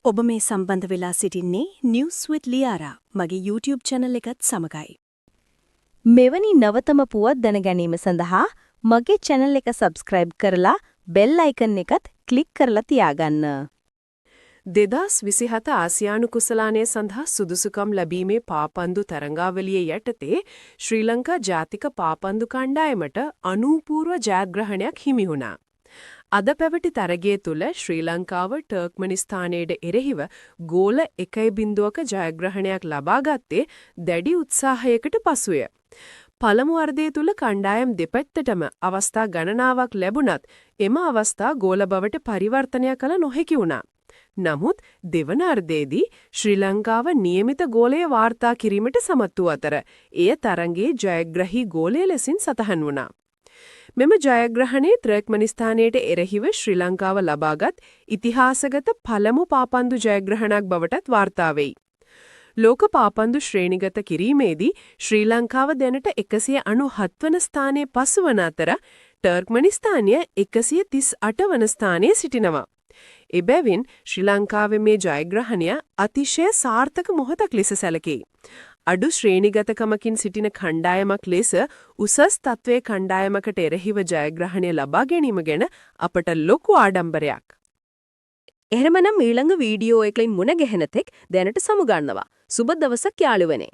ඔබ මේ සම්බන්ධ වෙලා සිටින්නේ නිවුස් විත් ලියාරා මගේ YouTube channel එකත් සමගයි. මෙවැනි නවතම පුවත් දැනගැනීම සඳහා මගේ channel එක subscribe කරලා bell icon එකත් click කරලා තියාගන්න. 2027 ආසියානු කුසලානය සඳහා සුදුසුකම් ලැබීමේ පාපන්දු තරඟාවලිය යටතේ ශ්‍රී ලංකා ජාතික පාපන්දු කණ්ඩායමට අනුපූර්ව ජයග්‍රහණයක් හිමි වුණා. අද පැවති තරගය තුල ශ්‍රී ලංකාව ටර්ක්මනිස්තානයට එරෙහිව ගෝල 1.0ක ජයග්‍රහණයක් ලබා ගත්තේ දැඩි උත්සාහයකට පසුය. පළමු අර්ධය තුල කණ්ඩායම් දෙපැත්තටම අවස්ථා ගණනාවක් ලැබුණත් එම අවස්ථා ගෝල බවට පරිවර්තනය කළ නොහැකි වුණා. නමුත් දෙවන අර්ධයේදී ශ්‍රී ලංකාව નિયમિત ගෝලය වාර්තා කිරීමට සමත් වූ අතර එය තරගයේ ජයග්‍රහී ගෝලය ලෙසින් සටහන් වුණා. මෙම ජයග්‍රහණයේ ත්‍රර්ක්මනිස්තානයට එරෙහිව ශ්‍රී ලංකාව ලබාගත් ඉතිහාසගත පළමු පාපන්දු ජයග්‍රහණයක් බවටත් වාර්තා වෙයි. ලෝක පාපන්දු ශ්‍රේණිගත කිරීමේදී ශ්‍රී ලංකාව දැනට 197 වන ස්ථානයේ පසුවන අතර ටර්ක්මනිස්තානය 138 වන ස්ථානයේ සිටිනවා. එබැවින් ශ්‍රී ලංකාවේ මේ ජයග්‍රහණය අතිශය සාර්ථක මොහොතක් ලෙස සැලකේ. අඩු ශ්‍රේණිගතකමකින් සිටින කණ්ඩායමක් ලෙස උසස් තත්වයේ කණ්ඩායමකට එරෙහිව ජයග්‍රහණය ලබා ගැනීම ගැන අපට ලොකු ආඩම්බරයක්. එහෙමනම් ඊළඟ වීඩියෝ එකකින් මුණ ගැහෙන තෙක් දැනට සමුගන්නවා. සුබ දවසක් යාළුවනේ.